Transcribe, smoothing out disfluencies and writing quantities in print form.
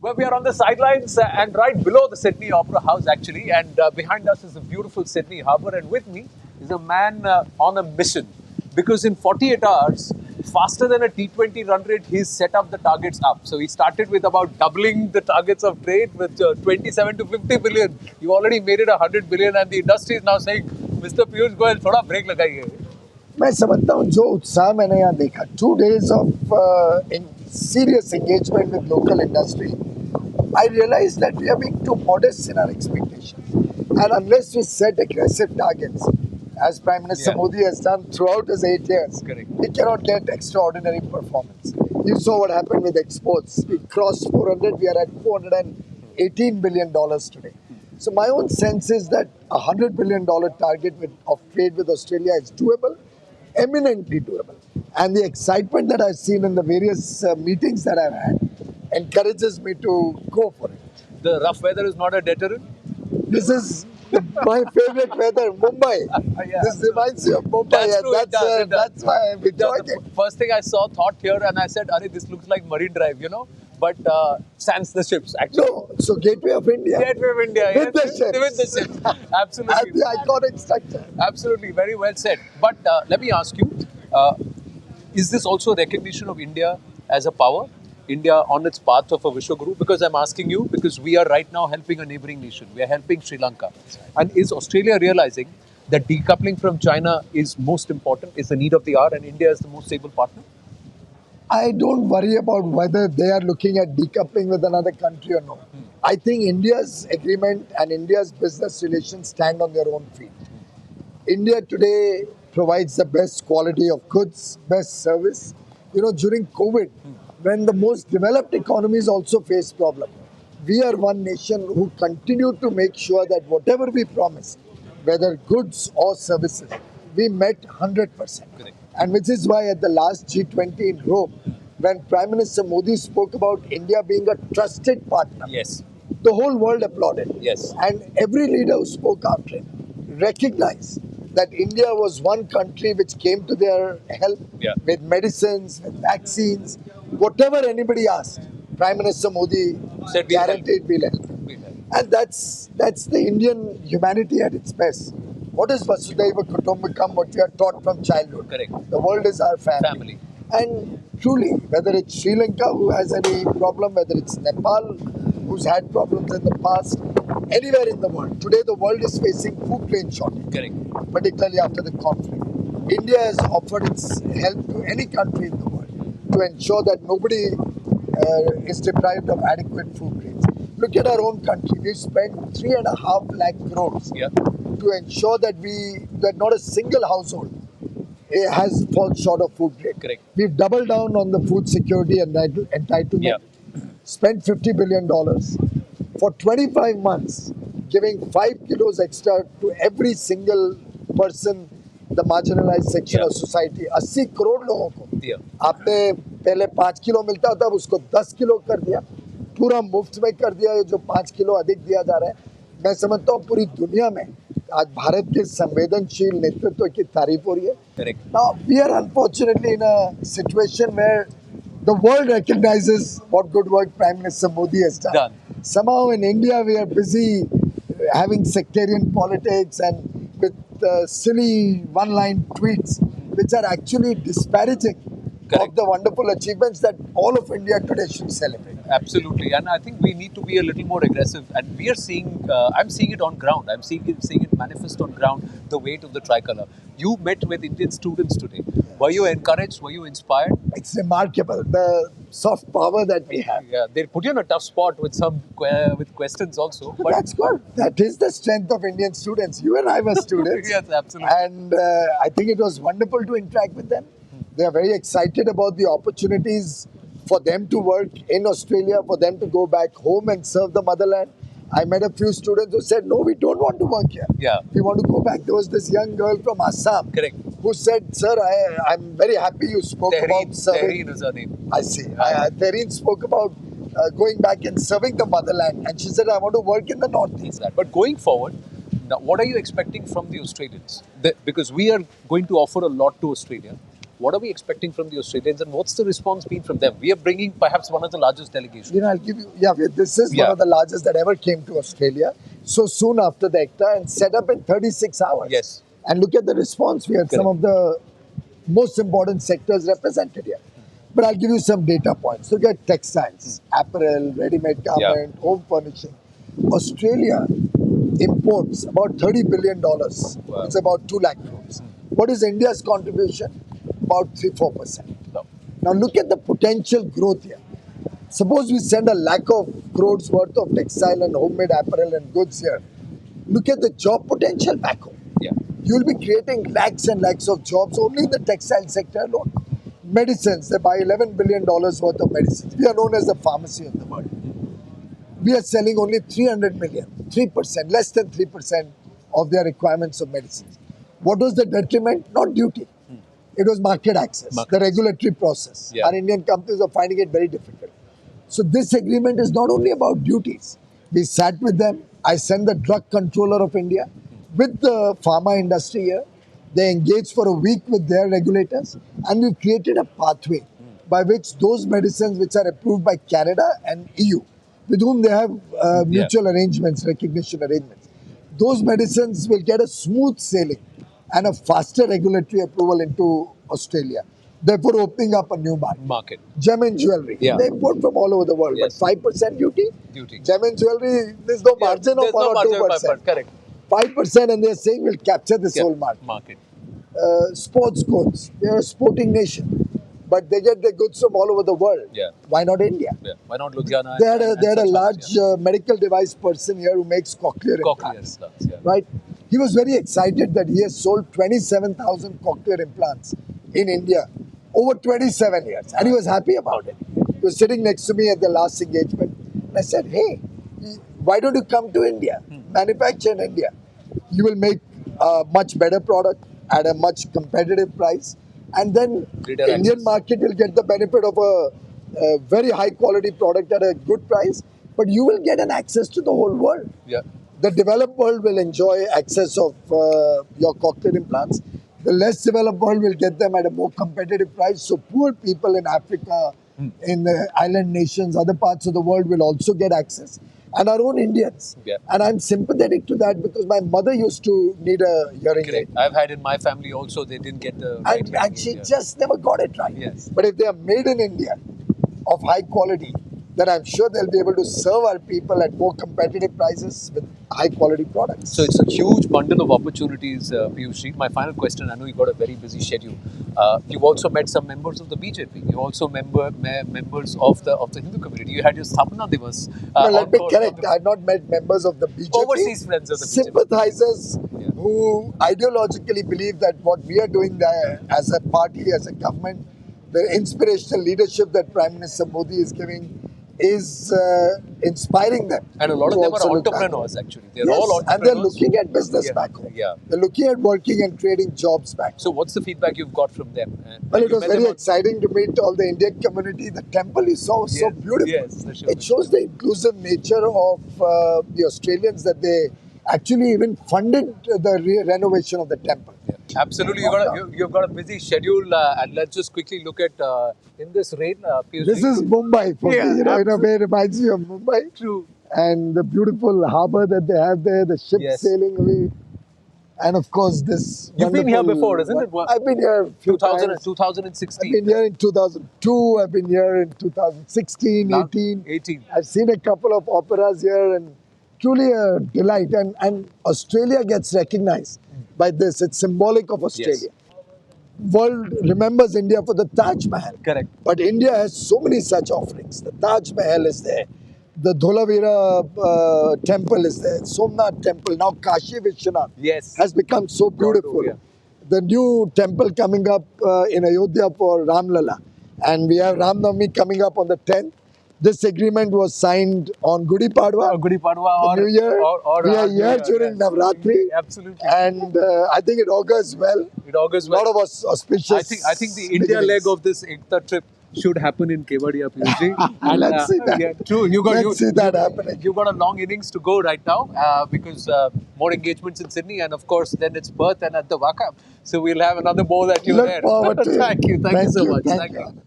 Well, we are on the sidelines and right below the Sydney Opera House, actually. And behind us is the beautiful Sydney Harbour. And with me is a man on a mission. Because in 48 hours, faster than a T20 run rate, he's set up the targets up. So he started with about doubling the targets of trade with 27 to 50 billion. You already made it 100 billion. And the industry is now saying, Mr. Piyush Goyal, थोड़ा break लगाइए. मैं समझता हूँ जो उत्साह मैंने यहाँ देखा 2 days of serious engagement with local industry, I realized that we are being too modest in our expectations, and unless we set aggressive targets, as Prime Minister Modi has done throughout his 8 years, Correct. we cannot get extraordinary performance. You saw what happened with exports. We crossed 400. We are at $418 billion today. So my own sense is that a $100 billion target of trade with Australia is doable, eminently doable. And the excitement that I've seen in the various meetings that I've had encourages me to go for it. The rough weather is not a deterrent? This is my favorite weather, Mumbai. Yeah. This reminds me of Mumbai. That's true, it does. That's why I'm enjoying The it. first thing I thought here, and I said, Arey, this looks like Marine Drive, you know? But sans the ships, actually. No, so Gateway of India. Gateway of India, With yes. the ships. With the ships. Absolutely. And the iconic structure. Absolutely, very well said. But let me ask you, is this also recognition of India as a power? India on its path of a Vishwaguru? Because I'm asking you, because we are right now helping a neighboring nation. We are helping Sri Lanka. And is Australia realizing that decoupling from China is most important, is the need of the hour, and India is the most stable partner? I don't worry about whether they are looking at decoupling with another country or not. I think India's agreement and India's business relations stand on their own feet. India today provides the best quality of goods, best service. You know, during COVID, when the most developed economies also face problems, we are one nation who continued to make sure that whatever we promised, whether goods or services, we met 100%. Correct. And which is why at the last G20 in Rome, when Prime Minister Modi spoke about India being a trusted partner, Yes. the whole world applauded. Yes. And every leader who spoke after him recognized that India was one country which came to their help with medicines, with vaccines, whatever anybody asked. Prime Minister Modi Said we'll guaranteed we'll help. And that's the Indian humanity at its best. What is Vasudhaiva Kutumbakam, what we are taught from childhood? Correct. The world is our family. And truly, whether it's Sri Lanka who has any problem, whether it's Nepal who's had problems in the past, anywhere in the world. Today the world is facing food grain shortage, Correct. particularly after the conflict. India has offered its help to any country in the world to ensure that nobody is deprived of adequate food grains. Look at our own country. We've spent 3.5 lakh crores to ensure that not a single household has fallen short of food grain. Correct. We've doubled down on the food security and entitlement. Spent $50 billion for 25 months, giving 5 kilos extra to every single person, the marginalized section of society. 80 crore लोगों को आपने पहले 5 kilo मिलता था, उसको 10 kilo कर दिया, पूरा मुफ्त में कर दिया, जो 5 किलो अधिक दिया जा रहा है. मैं समझता हूँ पूरी दुनिया में आज भारत के संवेदनशील नेतृत्व की तारीफ हो रही है. Correct. Now we are unfortunately in a situation where the world recognizes what good work Prime Minister Modi has done. Somehow in India we are busy having sectarian politics and with silly one-line tweets which are actually disparaging of the wonderful achievements that all of India today should celebrate. Absolutely, and I think we need to be a little more aggressive. And we are seeing, I'm seeing it on ground. I'm seeing it manifest on ground. The weight of the tricolour. You met with Indian students today. Were you encouraged? Were you inspired? It's remarkable the soft power that we have. Yeah, they put you in a tough spot with some with questions also. But that's good. That is the strength of Indian students. You and I were students. Yes, absolutely. And I think it was wonderful to interact with them. They are very excited about the opportunities for them to work in Australia, for them to go back home and serve the motherland. I met a few students who said, no, we don't want to work here. Yeah. We want to go back. There was this young girl from Assam. Correct. Who said, sir, I'm very happy you spoke about serving. Tehrin is her name. I see. Tehrin spoke about going back and serving the motherland. And she said, I want to work in the Northeast. But going forward, now, what are you expecting from the Australians? Because we are going to offer a lot to Australia. What are we expecting from the Australians, and what's the response been from them? We are bringing perhaps one of the largest delegations. I'll give you, this is one of the largest that ever came to Australia so soon after the ECTA and set up in 36 hours. Yes. And look at the response. We had some of the most important sectors represented here. But I'll give you some data points. Look at textiles, apparel, ready-made garment, home furnishing. Australia imports about $30 billion. Wow. It's about 2 lakh crores. What is India's contribution? About 3-4%. No. Now look at the potential growth here. Suppose we send a lakh of crores worth of textile and homemade apparel and goods here. Look at the job potential back home. Yeah. You will be creating lakhs and lakhs of jobs only in the textile sector alone. Medicines, they buy $11 billion worth of medicines. We are known as the pharmacy of the world. We are selling only 300 million, 3%, less than 3% of their requirements of medicines. What was the detriment? Not duty. It was market access, the regulatory process. Yeah. Our Indian companies are finding it very difficult. So this agreement is not only about duties. We sat with them. I sent the drug controller of India with the pharma industry here. They engaged for a week with their regulators, and we created a pathway by which those medicines which are approved by Canada and EU, with whom they have mutual arrangements, recognition arrangements, those medicines will get a smooth sailing and a faster regulatory approval into Australia, therefore opening up a new market. Gem and jewelry. Yeah. They import from all over the world, but 5% duty? Gem and jewelry, there's no margin of 1 or 2%. Correct. 5%, and they're saying we'll capture this whole market. Sports goods, they're a sporting nation, but they get their goods from all over the world. Yeah. Why not India? Yeah. Why not Ludhiana? They had a large medical device person here who makes cochlear implants. Right? He was very excited that he has sold 27,000 cochlear implants in India over 27 years, and he was happy about it. He was sitting next to me at the last engagement, and I said, hey, why don't you come to India? Manufacture in India. You will make a much better product at a much competitive price, and then the Indian market will get the benefit of a very high quality product at a good price, but you will get an access to the whole world. Yeah. The developed world will enjoy access of your cochlear implants. The less developed world will get them at a more competitive price. So poor people in Africa, in the island nations, other parts of the world will also get access. And our own Indians. Yeah. And I'm sympathetic to that because my mother used to need a hearing aid. I've had in my family also, they didn't get the and she just never got it right. Yes. But if they are made in India of high quality, then I'm sure they'll be able to serve our people at more competitive prices with high quality products. So it's a huge bundle of opportunities, Piyush. My final question, I know you've got a very busy schedule. You've also met some members of the BJP. You also members of the Hindu community. You had your Sthapana Divas. Let me correct. I have not met members of the BJP. Overseas friends of the BJP. Sympathizers who ideologically believe that what we are doing there as a party, as a government, the inspirational leadership that Prime Minister Modi is giving is inspiring them. And a lot of them are entrepreneurs actually. They're all entrepreneurs. And they're looking at business back home. Yeah. They're looking at working and creating jobs back home. So what's the feedback you've got from them? Well, it was very exciting to meet all the Indian community. The temple is so beautiful. Yes, it shows the inclusive nature of the Australians, that they actually even funded the renovation of the temple. Yeah. Absolutely, you've got a busy schedule, and let's just quickly look at in this rain. This is Mumbai for me, in a way reminds me of Mumbai. True. And the beautiful harbour that they have there, the ships sailing away, and of course this. You've been here before, isn't it? I've been here 2016. I've been here in 2002. I've been here in 2016, 18. I've seen a couple of operas here, and truly a delight. And Australia gets recognized by this. It's symbolic of Australia. World remembers India for the Taj Mahal. Correct. But India has so many such offerings. The Taj Mahal is there. The Dholavira temple is there. Somnath temple. Now Kashi Vishwanath has become so beautiful. The new temple coming up in Ayodhya for Ram Lalla. And we have Ram Navami coming up on the 10th. This agreement was signed on Gudi Padwa, the New Year. We are here during Navratri. Absolutely. And I think it augurs well. It augurs well. A lot of auspicious. I think the India leg of this ECTA trip should happen in Kevadia, Piyushji. And Let's see that. yeah, true. Let's see that happening. You've got a long innings to go right now because more engagements in Sydney, and of course, then it's Perth and at the Waka. So we'll have another ball at you Look there. forward to it. Thank you. Thank you so much. Thank you.